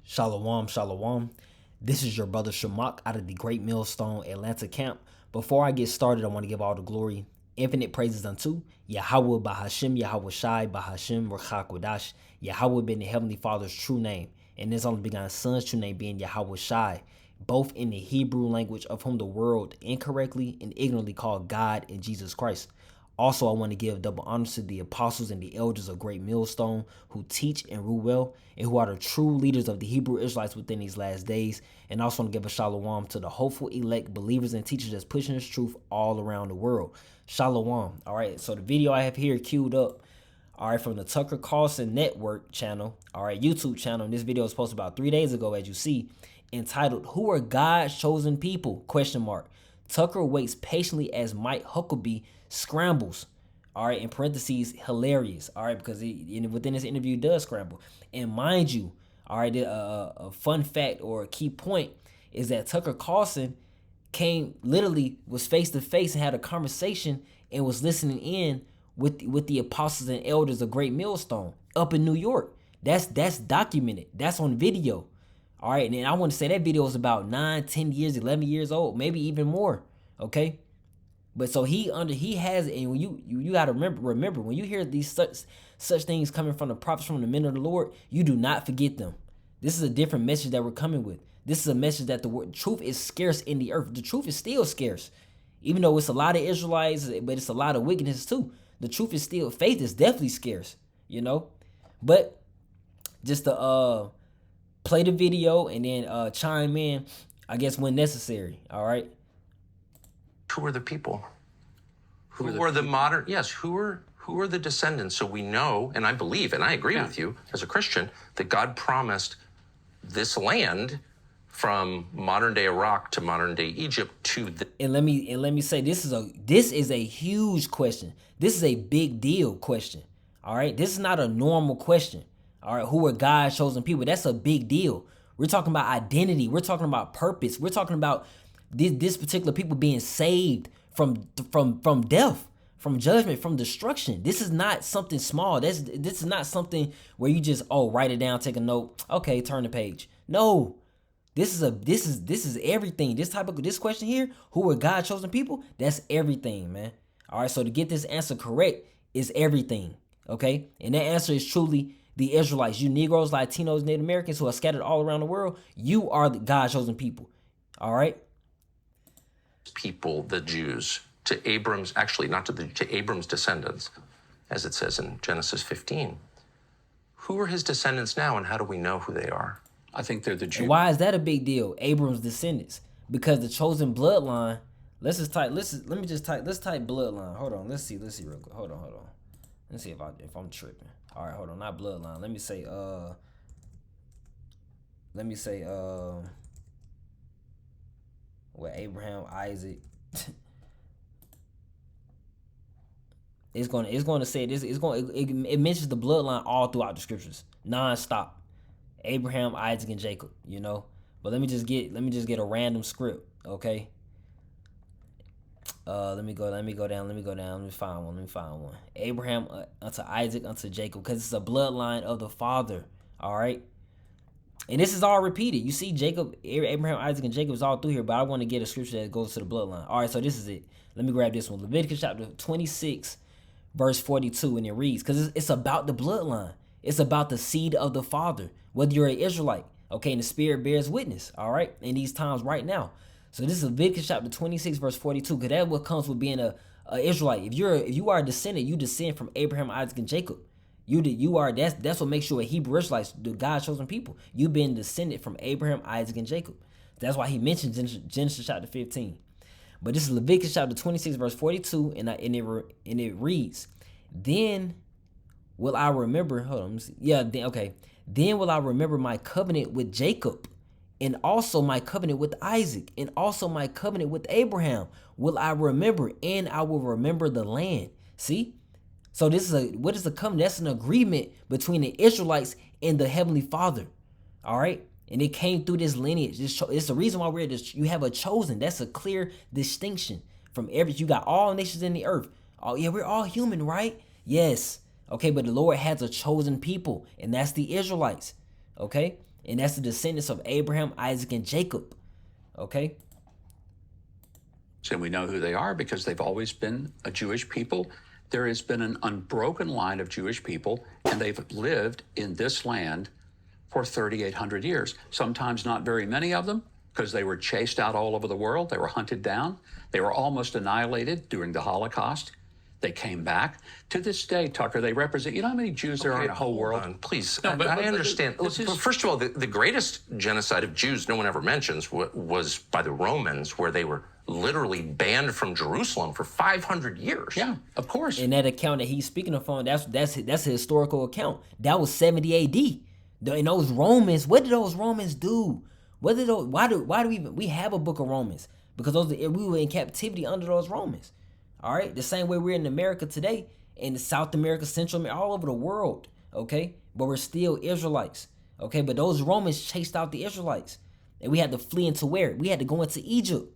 Shalom, shalom. This is your brother Shamak out of the Great Millstone Atlanta camp. Before I get started, I want to give all the glory, infinite praises unto Yahweh Bahashim, Yahweh Shai, Bahashim, Rachakwadash, Yahweh being the Heavenly Father's true name, and His only begotten Son's true name being Yahweh Shai, both in the Hebrew language of whom the world incorrectly and ignorantly called God and Jesus Christ. Also, I want to give double honors to the apostles and the elders of Great Millstone who teach and rule well and who are the true leaders of the Hebrew Israelites within these last days. And I also want to give a shalom to the hopeful elect believers and teachers that's pushing this truth all around the world. Shalom. All right, so the video I have here queued up, all right, from the Tucker Carlson Network channel, all right, YouTube channel. And this video was posted about 3 days ago, as you see, entitled, "Who Are God's Chosen People?" Question mark. Tucker waits patiently as Mike Huckabee scrambles. All right, in parentheses, hilarious. All right, because within this interview, he does scramble. And mind you, all right, a fun fact or a key point is that Tucker Carlson was face to face and had a conversation and was listening in with the apostles and elders of Great Millstone up in New York. That's documented. That's on video. All right, and I want to say that video is about 9, 10 years, 11 years old, maybe even more. Okay, but so he has, and when you got to remember when you hear these such things coming from the prophets, from the men of the Lord, you do not forget them. This is a different message that we're coming with. This is a message that the truth is scarce in the earth. The truth is still scarce, even though it's a lot of Israelites, but it's a lot of wickedness too. The truth is still, faith is definitely scarce, But just to play the video and then chime in, I guess, when necessary. All right. Who are the people? Who are the modern? Yes. Who are the descendants? So we know, and I believe, and I agree with you as a Christian, that God promised this land from modern day Iraq to modern day Egypt to the. And let me say, this is a huge question. This is a big deal question. All right. This is not a normal question. All right, who are God's chosen people? That's a big deal. We're talking about identity. We're talking about purpose. We're talking about this particular people being saved from death, from judgment, from destruction. This is not something small. This is not something where you just write it down, take a note, okay, turn the page. No, this is everything. This question here, who are God's chosen people? That's everything, man. All right, so to get this answer correct is everything. Okay, and that answer is truly the Israelites, you Negroes, Latinos, Native Americans who are scattered all around the world. You are the God's chosen people. All right. People, the Jews, to Abram's, actually not to Abram's descendants, as it says in Genesis 15. Who are his descendants now, and how do we know who they are? I think they're the Jews. Why is that a big deal? Abram's descendants, because the chosen bloodline. Let's type bloodline. Hold on. Let's see real quick. Hold on. Let's see if I'm tripping. All right, hold on, not bloodline. Let me say what, Abraham, Isaac. It's going to say this. It mentions the bloodline all throughout the scriptures, non-stop. Abraham, Isaac, and Jacob. But let me just get a random script, okay? Let me go down. Let me find one. Abraham unto Isaac unto Jacob, because it's a bloodline of the father. All right. And this is all repeated. You see Jacob, Abraham, Isaac, and Jacob is all through here, but I want to get a scripture that goes to the bloodline. All right, so this is it. Let me grab this one. Leviticus chapter 26, verse 42, and it reads, because it's about the bloodline. It's about the seed of the father, whether you're an Israelite, okay, and the spirit bears witness, all right, in these times right now. So this is Leviticus chapter 26, verse 42, because that's what comes with being a Israelite. If you are a descendant, you descend from Abraham, Isaac, and Jacob. That's what makes you a Hebrew Israelite, the God's chosen people. You've been descended from Abraham, Isaac, and Jacob. That's why he mentions Genesis chapter 15. But this is Leviticus chapter 26, verse 42, and it reads, "Then will I remember." Hold on, let me see. Yeah, okay. "Then will I remember my covenant with Jacob, and also my covenant with Isaac, and also my covenant with Abraham will I remember, and I will remember the land." See? So what is the covenant? That's an agreement between the Israelites and the Heavenly Father. All right? And it came through this lineage. It's the reason why you have a chosen. That's a clear distinction from you got all nations in the earth. Oh yeah, we're all human, right? Yes. Okay, but the Lord has a chosen people, and that's the Israelites. Okay? And that's the descendants of Abraham, Isaac, and Jacob. Okay? And we know who they are because they've always been a Jewish people. There has been an unbroken line of Jewish people, and they've lived in this land for 3,800 years. Sometimes not very many of them, because they were chased out all over the world. They were hunted down. They were almost annihilated during the Holocaust. They came back. To this day, Tucker, they represent, you know how many Jews there are in the whole world? Please, No, but I understand. First of all, the greatest genocide of Jews no one ever mentions was by the Romans, where they were literally banned from Jerusalem for 500 years. Yeah, of course. And that account that he's speaking of on, that's a historical account. That was 70 AD. And those Romans, what did those Romans do? Why do we have a book of Romans? Because we were in captivity under those Romans. All right, the same way we're in America today, in South America, Central America, all over the world. Okay, but we're still Israelites. Okay, but those Romans chased out the Israelites, and we had to flee into where? We had to go into Egypt.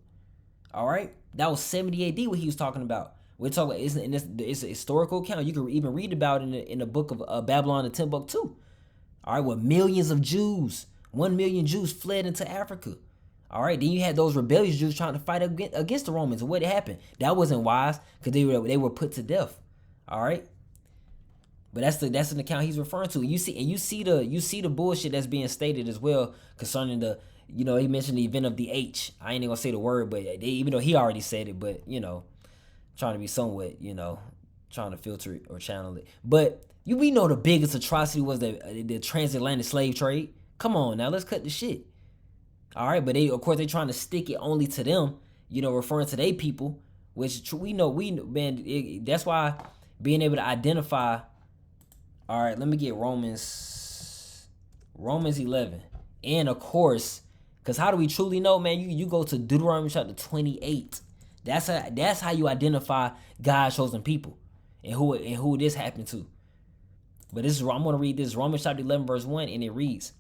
All right, that was 70 AD. What he was talking about. We're talking about it's a historical account. You can even read about it in the book of Babylon and Timbuktu. All right, where millions of Jews, 1 million Jews fled into Africa. All right, then you had those rebellious Jews trying to fight against the Romans. And what happened? That wasn't wise because they were put to death. All right, but that's an account he's referring to. You see the bullshit that's being stated as well concerning the, he mentioned the event of the H. I ain't even gonna say the word, but even though he already said it, but trying to be somewhat, trying to filter it or channel it. But we know the biggest atrocity was the transatlantic slave trade. Come on now, let's cut the shit. All right, but they trying to stick it only to them, referring to their people, which we know, man, that's why being able to identify. All right, let me get Romans 11. And of course, because how do we truly know, man? You go to Deuteronomy chapter 28. That's how you identify God's chosen people and who this happened to. But I'm going to read this, Romans chapter 11, verse 1, and it reads,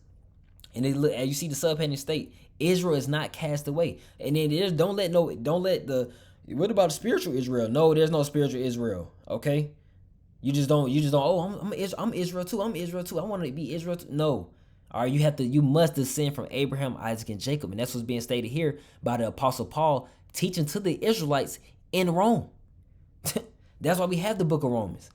and as you see the subheading state, Israel is not cast away. And then don't let what about spiritual Israel? No, there's no spiritual Israel. Okay, you just don't. Oh, I'm Israel too. I'm Israel too. I want to be Israel too. No, all right. You must descend from Abraham, Isaac, and Jacob, and that's what's being stated here by the Apostle Paul teaching to the Israelites in Rome. That's why we have the book of Romans.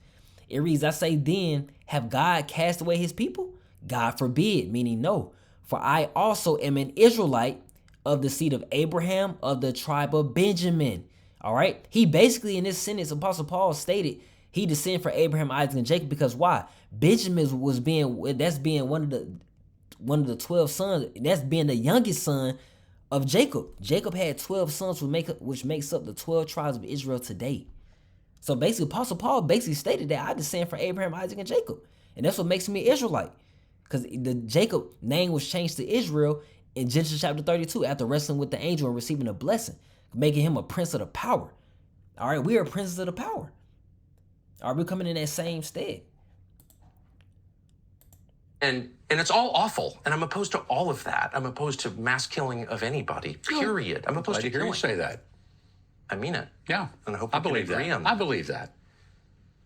It reads, I say then, have God cast away his people? God forbid, meaning no. For I also am an Israelite of the seed of Abraham, of the tribe of Benjamin. All right. He basically, in this sentence, Apostle Paul stated he descended from Abraham, Isaac, and Jacob because why? Benjamin that's being one of the 12 sons. That's being the youngest son of Jacob. Jacob had 12 sons, which makes up the 12 tribes of Israel today. So basically, Apostle Paul basically stated that I descend from Abraham, Isaac, and Jacob, and that's what makes me an Israelite. Because the Jacob name was changed to Israel in Genesis chapter 32 after wrestling with the angel and receiving a blessing, making him a prince of the power. All right, we are princes of the power. Are we coming in that same stead? And it's all awful. And I'm opposed to all of that. I'm opposed to mass killing of anybody, period. I'm opposed to killing. You say that. I mean it. Yeah. And I hope I believe that. I believe that.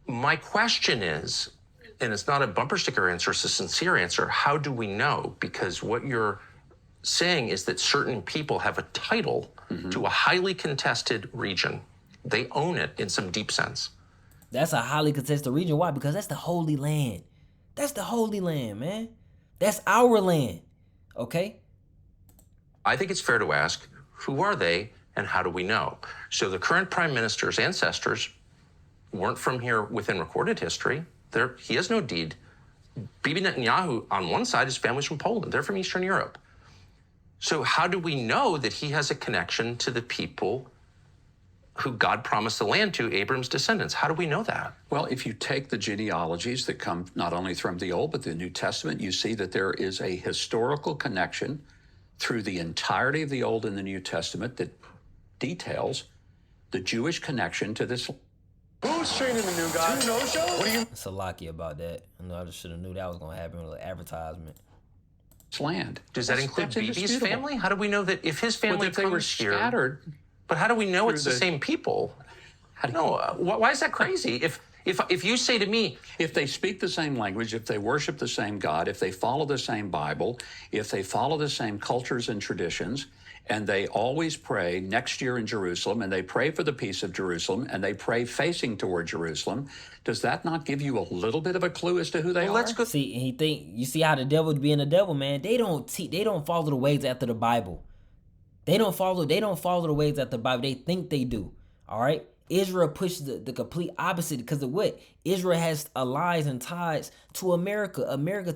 My question is, and it's not a bumper sticker answer, it's a sincere answer. How do we know? Because what you're saying is that certain people have a title to a highly contested region. They own it in some deep sense. That's a highly contested region. Why? Because that's the Holy Land. That's the Holy Land, man. That's our land. Okay? I think it's fair to ask, who are they and how do we know? So the current prime minister's ancestors weren't from here within recorded history. He has no deed. Bibi Netanyahu, on one side, his family's from Poland. They're from Eastern Europe. So how do we know that he has a connection to the people who God promised the land to, Abram's descendants? How do we know that? Well, if you take the genealogies that come not only from the Old but the New Testament, you see that there is a historical connection through the entirety of the Old and the New Testament that details the Jewish connection to this. Who's training the new guy? No show? What do you? It's a lucky about that. I just should have knew that was gonna happen with the advertisement. Land. Does that include Bibi's family? How do we know that if his family if they were scattered? But how do we know it's the same people? Why is that crazy? If you say to me, if they speak the same language, if they worship the same God, if they follow the same Bible, if they follow the same cultures and traditions, and they always pray next year in Jerusalem, and they pray for the peace of Jerusalem, and they pray facing toward Jerusalem, does that not give you a little bit of a clue as to who they are? let's go. See, and you see how the devil being the devil, man. They don't follow the ways after the Bible. They don't follow the ways after the Bible. They think they do. All right. Israel pushes the complete opposite because of what? Israel has allies and ties to America. America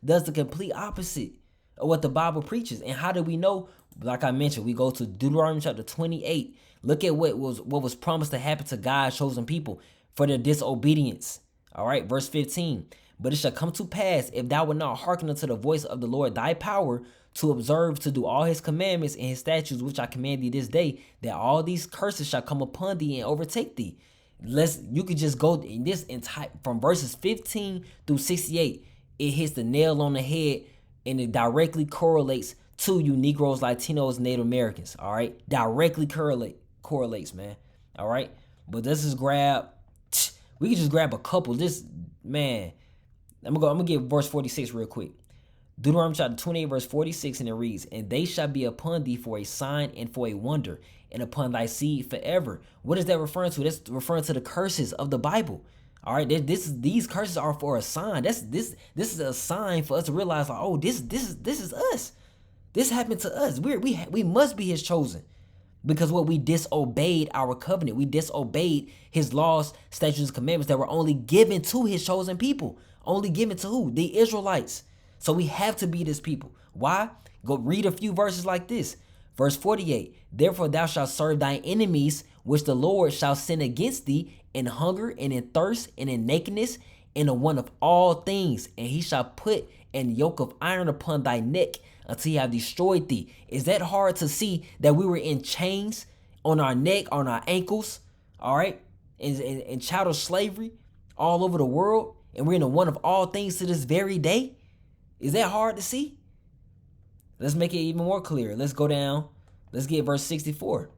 does the complete opposite of what the Bible preaches. And how do we know? Like I mentioned, we go to Deuteronomy chapter 28. Look at what was promised to happen to God's chosen people for their disobedience. All right, verse 15. But it shall come to pass, if thou wilt not hearken unto the voice of the Lord thy power, to observe to do all his commandments and his statutes which I command thee this day, that all these curses shall come upon thee and overtake thee. You could just go in this entire from verses 15 through 68. It hits the nail on the head, and it directly correlates to you Negroes, Latinos, Native Americans. All right, directly correlates, man. All right, but let's just grab. We can just grab a couple. This man, I'm gonna get verse 46 real quick. Deuteronomy chapter 28 verse 46, and it reads, and they shall be upon thee for a sign and for a wonder, and upon thy seed forever. What is that referring to? That's referring to the curses of the Bible. All right, these curses are for a sign. This is a sign for us to realize, like, oh, this is us. This happened to us. We must be his chosen. Because what we disobeyed our covenant. We disobeyed his laws, statutes, and commandments that were only given to his chosen people. Only given to who? The Israelites. So we have to be this people. Why? Go read a few verses like this. Verse 48. Therefore thou shalt serve thine enemies, which the Lord shall send against thee, in hunger and in thirst and in nakedness and in want of all things. And he shall put an yoke of iron upon thy neck until he have destroyed thee. Is that hard to see that we were in chains on our neck, on our ankles, all right, in chattel slavery all over the world, and we're in the want of all things to this very day? Is that hard to see? Let's make it even more clear. Let's go down. Let's get verse 64.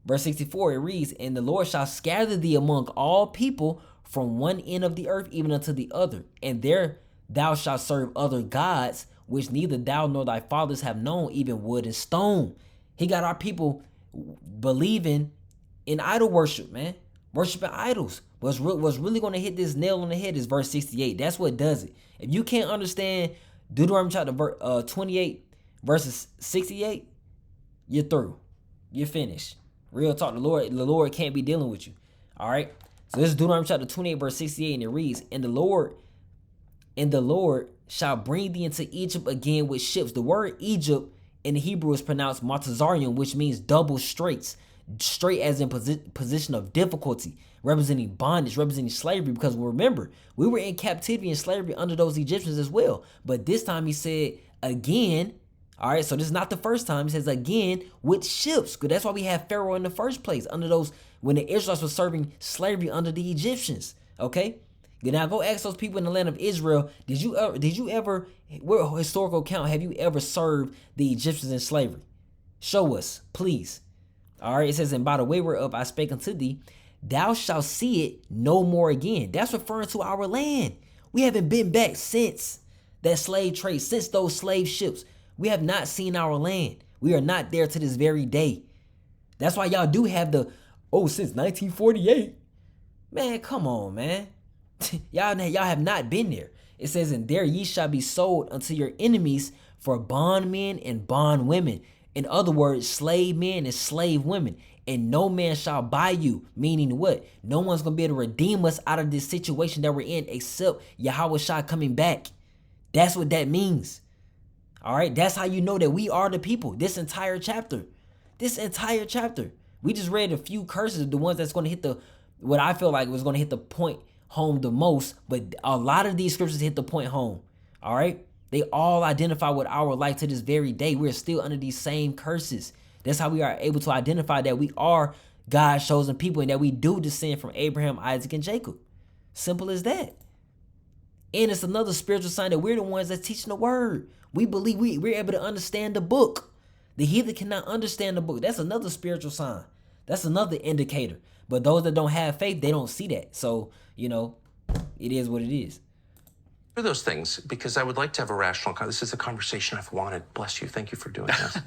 Verse 64, it reads, and the Lord shall scatter thee among all people from one end of the earth even unto the other, and there thou shalt serve other gods, which neither thou nor thy fathers have known, even wood and stone. He got our people believing in idol worship, man. Worshiping idols. What's really going to hit this nail on the head is verse 68. That's what does it. If you can't understand Deuteronomy chapter 28, verses 68, you're through. You're finished. Real talk. The Lord can't be dealing with you. All right. So this is Deuteronomy chapter 28, verse 68, and it reads, and the Lord shall bring thee into Egypt again with ships. The word Egypt in the Hebrew is pronounced Matazarium, which means double straits. Straight as in position of difficulty, representing bondage, representing slavery. Because remember, we were in captivity and slavery under those Egyptians as well. But this time he said again. All right, so this is not the first time. He says again with ships. Because that's why we have Pharaoh in the first place, under those, when the Israelites were serving slavery under the Egyptians. Okay. Now go ask those people in the land of Israel, did you ever, what historical account have you ever served the Egyptians in slavery? Show us, please. All right, it says, and by the way whereof I spake unto thee, thou shalt see it no more again. That's referring to our land. We haven't been back since that slave trade, since those slave ships. We have not seen our land. We are not there to this very day. That's why y'all do have since 1948. Man, come on, man. y'all have not been there. It says, and there ye shall be sold unto your enemies for bondmen and bondwomen. In other words, slave men and slave women. And no man shall buy you. Meaning what? No one's going to be able to redeem us out of this situation that we're in except Yahweh Shai coming back. That's what that means. All right. That's how you know that we are the people. This entire chapter. We just read a few curses, the ones that's going to hit what I feel like was going to hit the point home the most. But a lot of these scriptures hit the point home. All right. They all identify with our life to this very day. We're still under these same curses. That's how we are able to identify that we are God's chosen people and that we do descend from Abraham, Isaac, and Jacob. Simple as that. And it's another spiritual sign that we're the ones that's teaching the word. We believe we're able to understand the book. The heathen cannot understand the book. That's another spiritual sign. That's another indicator. But those that don't have faith, they don't see that. So, it is what it is. Through those things, because I would like to have a rational. This is a conversation I've wanted. Bless you. Thank you for doing this.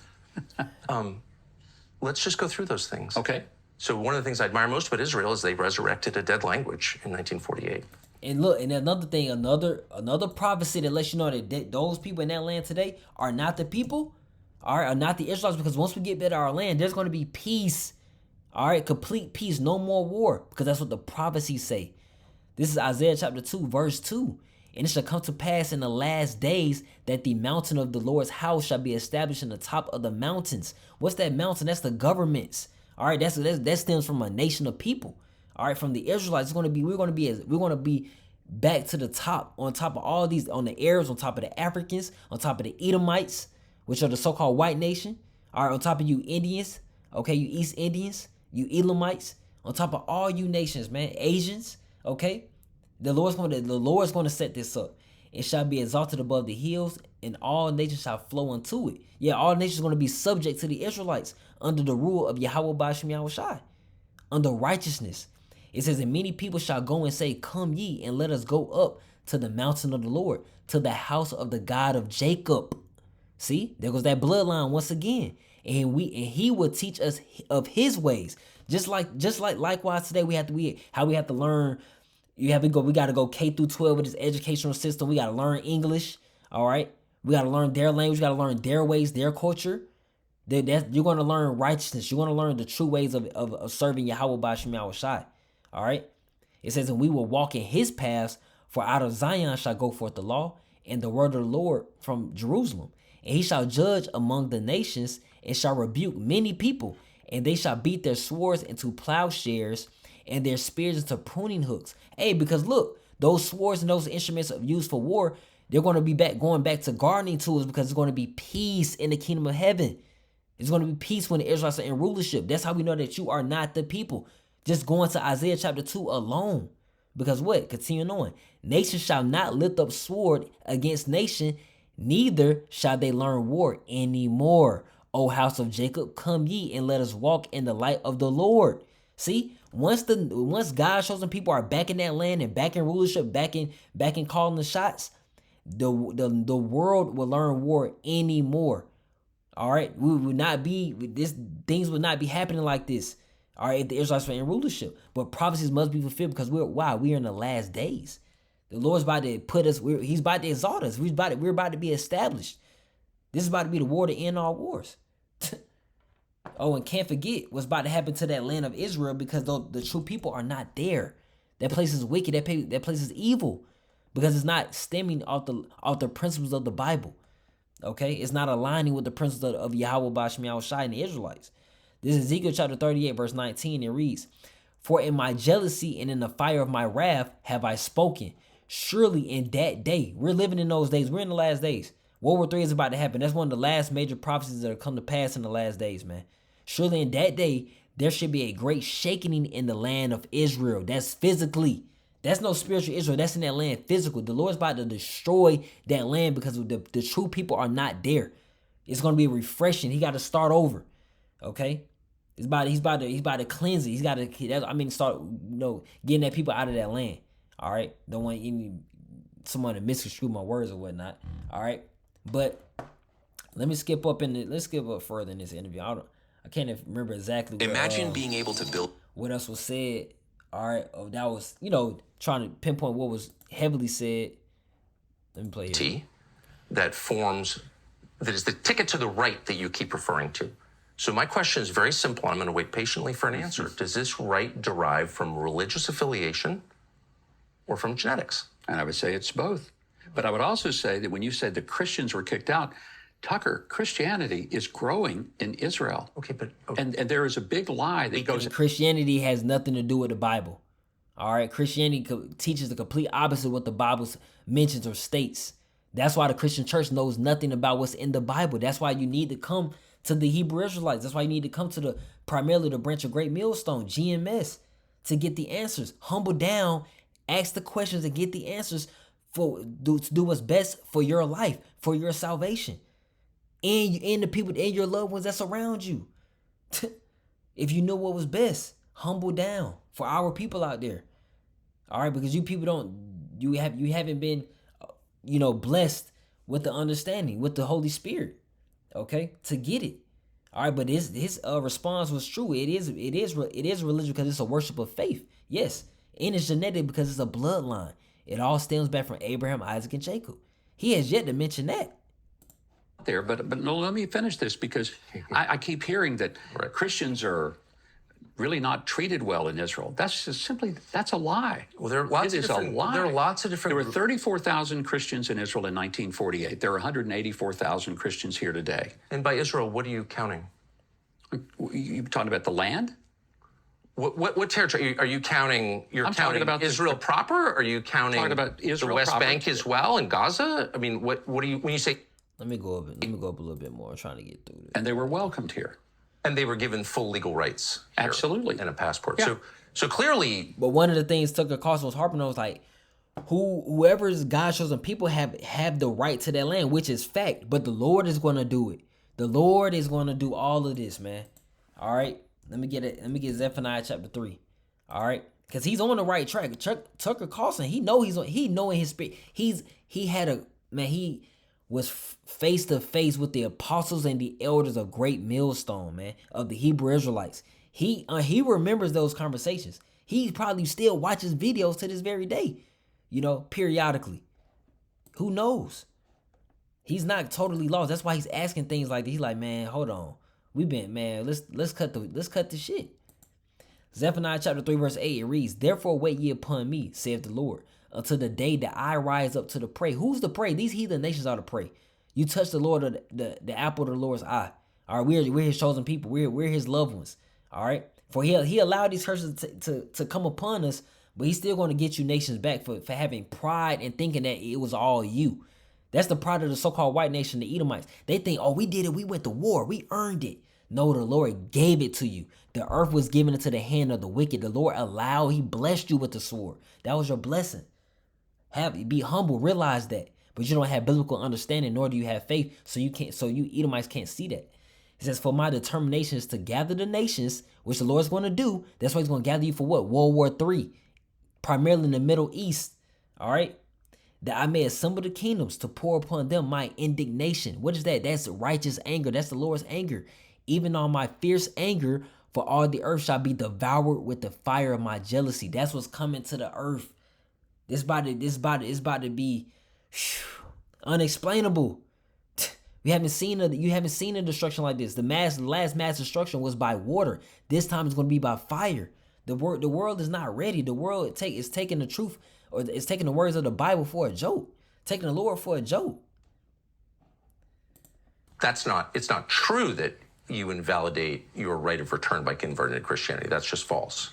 Let's just go through those things. Okay. So one of the things I admire most about Israel is they resurrected a dead language in 1948. And look, and another thing, another prophecy that lets you know that those people in that land today are not the people, all right, are not the Israelites, because once we get back to our land, there's going to be peace, all right, complete peace, no more war, because that's what the prophecies say. This is Isaiah chapter 2, verse 2. And it shall come to pass in the last days that the mountain of the Lord's house shall be established in the top of the mountains. What's that mountain? That's the governments. All right, that stems from a nation of people. All right, from the Israelites, we're going to be back to the top, on top of all these, on the Arabs, on top of the Africans, on top of the Edomites, which are the so-called white nation. All right, on top of you Indians, okay, you East Indians, you Elamites, on top of all you nations, man, Asians, okay. The Lord's going to set this up. It shall be exalted above the hills, and all nations shall flow unto it. Yeah, all nations are going to be subject to the Israelites under the rule of Yahweh Ba'ashem Yahushai, under righteousness. It says, and many people shall go and say, come ye, and let us go up to the mountain of the Lord, to the house of the God of Jacob. See, there goes that bloodline once again. And he will teach us of his ways. Just like likewise today, we have to learn. We got to go K through 12 with this educational system. We got to learn English. All right. We got to learn their language. We got to learn their ways, their culture. You're going to learn righteousness. You're going to learn the true ways of serving Yahweh Ba'ashem Yahushai. All right. It says, and we will walk in his paths, for out of Zion shall go forth the law and the word of the Lord from Jerusalem. And he shall judge among the nations and shall rebuke many people. And they shall beat their swords into plowshares and their spears into pruning hooks. Hey, because look, those swords and those instruments used for war, they're going to be going back to gardening tools, because it's going to be peace in the kingdom of heaven. It's going to be peace when the Israelites are in rulership. That's how we know that you are not the people. Just going to Isaiah chapter 2 alone. Because what? Continuing on. Nation shall not lift up sword against nation, neither shall they learn war anymore. O house of Jacob, come ye and let us walk in the light of the Lord. See? Once God shows them people are back in that land and back in rulership, back in calling the shots, the world will learn war anymore. All right, things would not be happening like this. All right, if the Israelites were in rulership, but prophecies must be fulfilled, because we are in the last days. The Lord's about to put us. He's about to exalt us. We're about to be established. This is about to be the war to end all wars. Oh, and can't forget what's about to happen to that land of Israel, because the true people are not there. That place is wicked. That place is evil, because it's not stemming off the principles of the Bible. Okay, it's not aligning with the principles of Yahweh Ba'ashem Yahushai and the Israelites. This is Ezekiel chapter 38, verse 19. It reads, for in my jealousy and in the fire of my wrath have I spoken. Surely in that day, we're living in those days. We're in the last days. World War III is about to happen. That's one of the last major prophecies that have come to pass in the last days, man. Surely in that day, there should be a great shaking in the land of Israel. That's physically. That's no spiritual Israel. That's in that land physical. The Lord's about to destroy that land because the true people are not there. It's going to be refreshing. He got to start over. Okay? He's about to cleanse it. He's got to, start, getting that people out of that land. All right? Don't want someone to misconstrue my words or whatnot. All right? But let's skip up further in this interview. I can't remember exactly. Imagine being able to build. What else was said? All right, that was trying to pinpoint what was heavily said. Let me play it. That is the ticket to the right that you keep referring to. So my question is very simple. I'm going to wait patiently for an answer. Does this right derive from religious affiliation or from genetics? And I would say it's both. But I would also say that when you said the Christians were kicked out, Tucker, Christianity is growing in Israel. Okay, but... And there is a big lie that goes... Christianity has nothing to do with the Bible. All right? Christianity teaches the complete opposite of what the Bible mentions or states. That's why the Christian church knows nothing about what's in the Bible. That's why you need to come to the Hebrew Israelites. That's why you need to come to primarily the branch of Great Millstone, GMS, to get the answers. Humble down, ask the questions, and get the answers to do what's best for your life, for your salvation. And the people and your loved ones that's around you. If you know what was best. Humble down for our people out there. All right, because you people you haven't been, blessed with the understanding, with the Holy Spirit, okay, to get it. All right, but his response was true. It is religion because it's a worship of faith. Yes, and it's genetic because it's a bloodline. It all stems back from Abraham, Isaac, and Jacob. He has yet to mention that. There, but no, let me finish this because I keep hearing that Christians are really not treated well in Israel. That's a lie. Well, there are lots it of is different, a lie. There are lots of different. There were 34,000 Christians in Israel in 1948. There are 184,000 Christians here today. And by Israel, what are you counting? You talking about the land? What territory are you counting? You're counting about Israel proper? Or are you counting about Israel the West proper. Bank as well and Gaza? I mean, what do you when you say? Let me go up a little bit more. I'm trying to get through this. And they were welcomed here. And they were given full legal rights. Here, absolutely. And a passport. Yeah. So clearly. But one of the things Tucker Carlson was harping on was like, whoever's God's chosen people have the right to that land, which is fact. But the Lord is going to do it. The Lord is going to do all of this, man. All right. Let me get it. Let me get Zephaniah chapter 3. All right. Because he's on the right track. Tucker Carlson, he know in his spirit. He was face to face with the apostles and the elders of Great Millstone, man, of the Hebrew Israelites. He remembers those conversations. He probably still watches videos to this very day, periodically. Who knows? He's not totally lost. That's why he's asking things like this. He's like, man, hold on. Let's cut the shit. Zephaniah chapter 3 verse 8, it reads, "Therefore wait ye upon me, saith the Lord, until the day that I rise up to the prey." Who's the prey? These heathen nations are the prey. You touch the Lord, the apple of the Lord's eye. All right, we're his chosen people. We're his loved ones. All right, for he allowed these curses to come upon us, but he's still going to get you nations back for having pride and thinking that it was all you. That's the pride of the so-called white nation, the Edomites. They think, oh, we did it. We went to war. We earned it. No, the Lord gave it to you. The earth was given into the hand of the wicked. The Lord allowed. He blessed you with the sword. That was your blessing. Be humble. Realize that. But you don't have biblical understanding, nor do you have faith. So you Edomites can't see that. It says, "For my determination is to gather the nations," which the Lord's going to do. That's why he's going to gather you for what? World War III. Primarily in the Middle East. All right. "That I may assemble the kingdoms to pour upon them my indignation." What is that? That's righteous anger. That's the Lord's anger. "Even on my fierce anger, for all the earth shall be devoured with the fire of my jealousy." That's what's coming to the earth. This about to be unexplainable. You haven't seen a destruction like this. The last mass destruction was by water. This time it's going to be by fire. The world is not ready. The world is taking the truth, or it's taking the words of the Bible for a joke. Taking the Lord for a joke. It's not true that you invalidate your right of return by converting to Christianity. That's just false.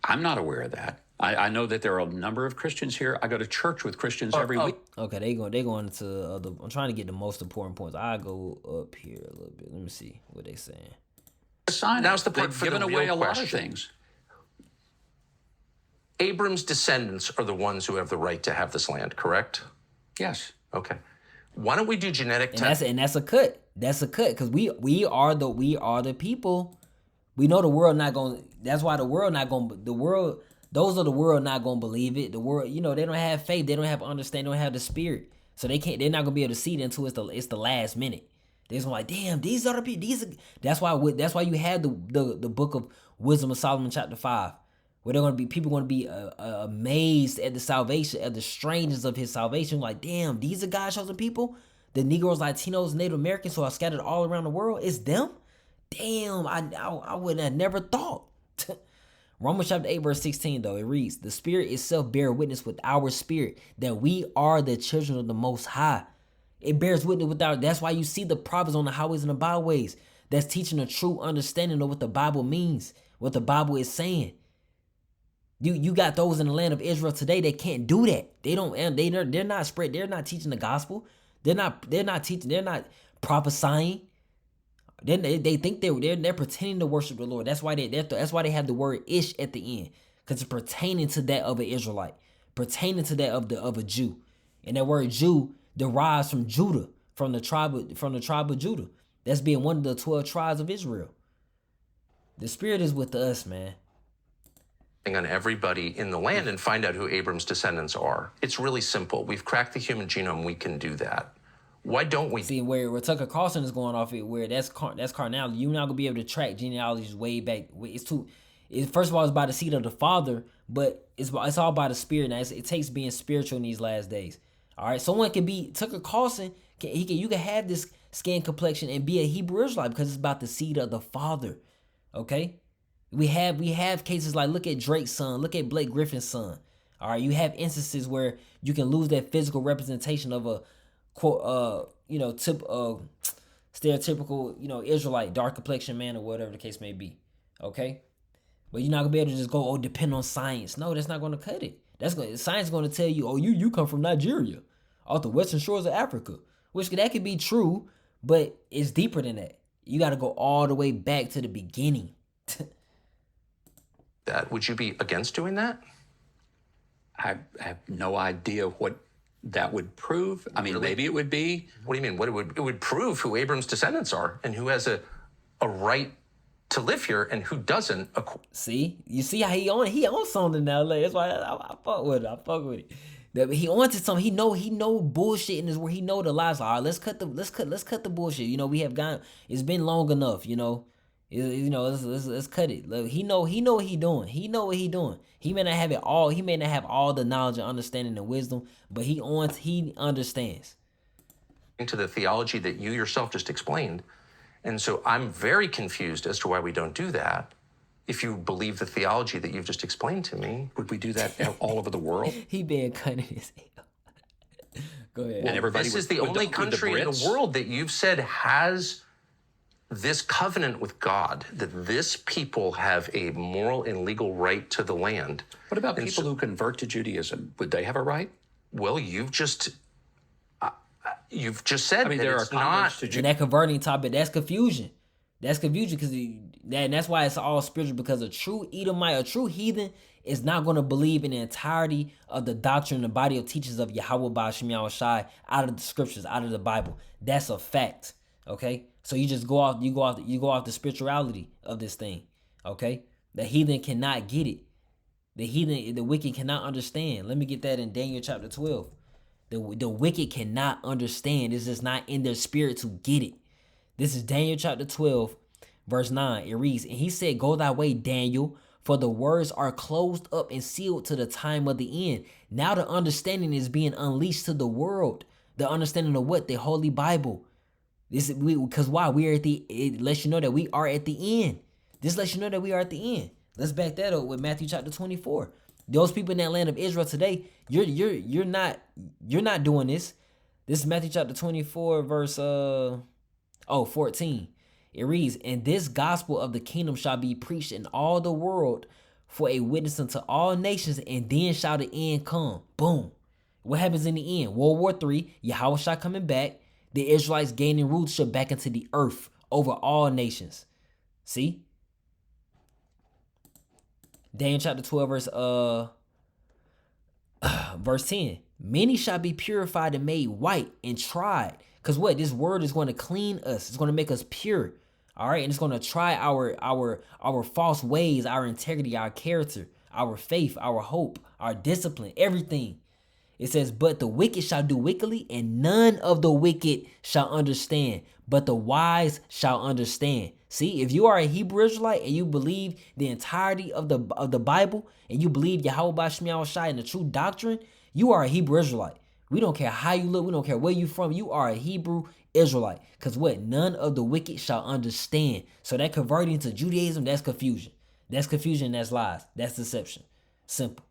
I'm not aware of that. I know that there are a number of Christians here. I go to church with Christians every week. Okay, they going into I'm trying to get the most important points. I go up here a little bit. Let me see what they saying. Now's the part They've for given the away real a lot of question. things. Abram's descendants are the ones who have the right to have this land, correct? Yes. Okay. Why don't we do genetic testing? And that's a cut. That's a cut because we are the people. We know the world not going. That's why the world not going. The world. Those are the world not going to believe it. The world, they don't have faith. They don't have understanding. They don't have the spirit. So they're not going to be able to see it until it's the last minute. They're just like, damn, these are the people. That's why you had the book of Wisdom of Solomon chapter 5, where people going to be amazed at the salvation, at the strangeness of his salvation. Like, damn, these are God's chosen people. The Negroes, Latinos, Native Americans who are scattered all around the world. It's them. Damn, I would have never thought. Romans chapter 8 verse 16 though, it reads, "The Spirit itself bear witness with our spirit that we are the children of the Most High." It bears witness with our. That's why you see the prophets on the highways and the byways. That's teaching a true understanding of what the Bible means, what the Bible is saying. You got those in the land of Israel today that can't do that. They're not teaching the gospel. They're not teaching. They're not prophesying. Then they think they're pretending to worship the Lord. That's why they have the word "ish" at the end, because it's pertaining to that of an Israelite, pertaining to that of a Jew, and that word Jew derives from Judah, from the tribe of Judah. That's being one of the 12 tribes of Israel. The Spirit is with us, man. on everybody in the land and find out who Abram's descendants are. It's really simple. We've cracked the human genome. We can do that. Why don't we? See, where Tucker Carlson is going off it, where that's carnality. You're not gonna be able to track genealogies way back. First of all, it's by the seed of the father, but it's all by the spirit. Now it takes being spiritual in these last days. All right, someone can be Tucker Carlson. You can have this skin complexion and be a Hebrew Israelite because it's about the seed of the father. Okay, we have cases like, look at Drake's son, look at Blake Griffin's son. All right, you have instances where you can lose that physical representation of a quote, stereotypical, Israelite, dark complexion man, or whatever the case may be. Okay, but you're not gonna be able to just go, depend on science. No, that's not gonna cut it. Science is gonna tell you, you come from Nigeria, off the western shores of Africa, which that could be true, but it's deeper than that. You got to go all the way back to the beginning. Would you be against doing that? I have no idea what that would prove. I mean, maybe it would be. What do you mean? It would prove who Abram's descendants are and who has a right to live here and who doesn't. See, you see how he on something now. Like, that's why I fuck with it. He on to something. He know bullshit in his word. He know the lies. All right, let's cut the bullshit. We have gone. It's been long enough. Let's cut it. Look, he know what he doing. He know what he doing. He may not have it all. He may not have all the knowledge and understanding and wisdom, but he understands. Into the theology that you yourself just explained. And so I'm very confused as to why we don't do that. If you believe the theology that you've just explained to me. Would we do that all over the world? He being cunning as hell. Go ahead. And this is the only country in the world that you've said has this covenant with God, that this people have a moral and legal right to the land. What about people who convert to Judaism? Would they have a right? Well, you've just said that there it's are not. And that converting topic, that's confusion. That's confusion because that's why it's all spiritual, because a true Edomite, a true heathen is not going to believe in the entirety of the doctrine and the body of teachings of Yahweh Ba'Shem Yahushai out of the scriptures, out of the Bible. That's a fact. Okay? So you just go off the spirituality of this thing. Okay? The heathen cannot get it. The wicked cannot understand. Let me get that in Daniel chapter 12. The wicked cannot understand. It's just not in their spirit to get it. This is Daniel chapter 12, verse 9. It reads, and he said, go thy way, Daniel, for the words are closed up and sealed to the time of the end. Now the understanding is being unleashed to the world. The understanding of what? The Holy Bible. Because why? It lets you know that we are at the end. This lets you know that we are at the end. Let's back that up with Matthew chapter 24. Those people in that land of Israel today, you're not doing this. This is Matthew chapter 24, verse 14. It reads, and this gospel of the kingdom shall be preached in all the world for a witness unto all nations, and then shall the end come. Boom. What happens in the end? World War III, Yahweh shall coming back, the Israelites gaining rulership back into the earth over all nations. See? Daniel chapter 12, verse 10. Many shall be purified and made white and tried. Because what? This word is going to clean us. It's going to make us pure. All right. And it's going to try our false ways, our integrity, our character, our faith, our hope, our discipline, everything. It says, but the wicked shall do wickedly, and none of the wicked shall understand, but the wise shall understand. See, if you are a Hebrew Israelite and you believe the entirety of the Bible, and you believe Yahweh Ba'Shem Yahushai and the true doctrine, you are a Hebrew Israelite. We don't care how you look. We don't care where you from. You are a Hebrew Israelite. Because what? None of the wicked shall understand. So that converting to Judaism, that's confusion. That's confusion. That's lies. That's deception. Simple.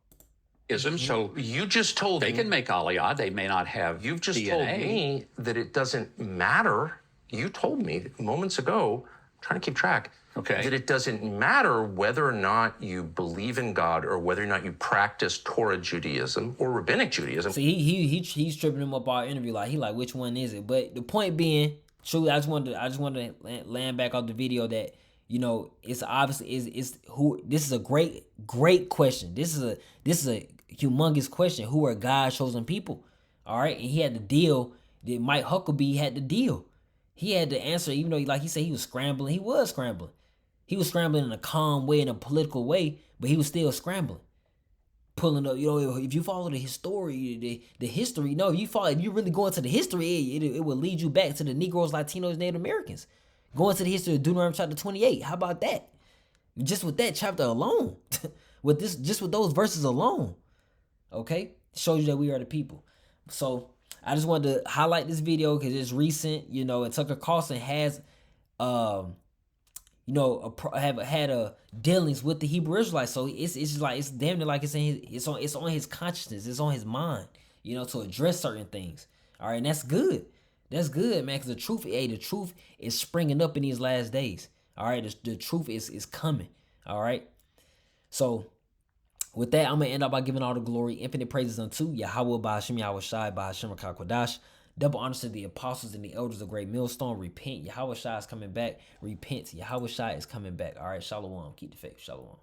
So you just told they can make Aliyah. They may not have You've just DNA. told me that it doesn't matter. You told me moments ago, trying to keep track, that it doesn't matter whether or not you believe in God or whether or not you practice Torah Judaism or Rabbinic Judaism. See, he's tripping him up our interview. Like which one is it? But the point being, truly, I just wanted to land back off the video that, it's obviously this is a great question. This is a humongous question. Who are God's chosen people? All right. And he had the deal that Mike Huckabee had the deal. He had to answer, even though, like he said, he was scrambling. He was scrambling. He was scrambling in a calm way, in a political way, but he was still scrambling. Pulling up, if you follow the history, the history, no, if you really go into the history, it will lead you back to the Negroes, Latinos, Native Americans. Go into the history of Deuteronomy chapter 28. How about that? Just with that chapter alone, just with those verses alone, okay, shows you that we are the people. So I just wanted to highlight this video because it's recent, and Tucker Carlson has, have had a dealings with the Hebrew Israelites. So it's just like, it's damn near like it's on his consciousness, it's on his mind, to address certain things. All right, and that's good. That's good, man, because the truth is springing up in these last days. All right, the truth is coming. All right. So with that, I'm going to end up by giving all the glory, infinite praises unto Yahweh, Bahashim, Yahweh Shai, Bahashim, Rakah Kodash. Double honors to the apostles and the elders of Great Millstone. Repent. Yahweh Shai is coming back. Repent. Yahweh Shai is coming back. All right. Shalom. Keep the faith. Shalom.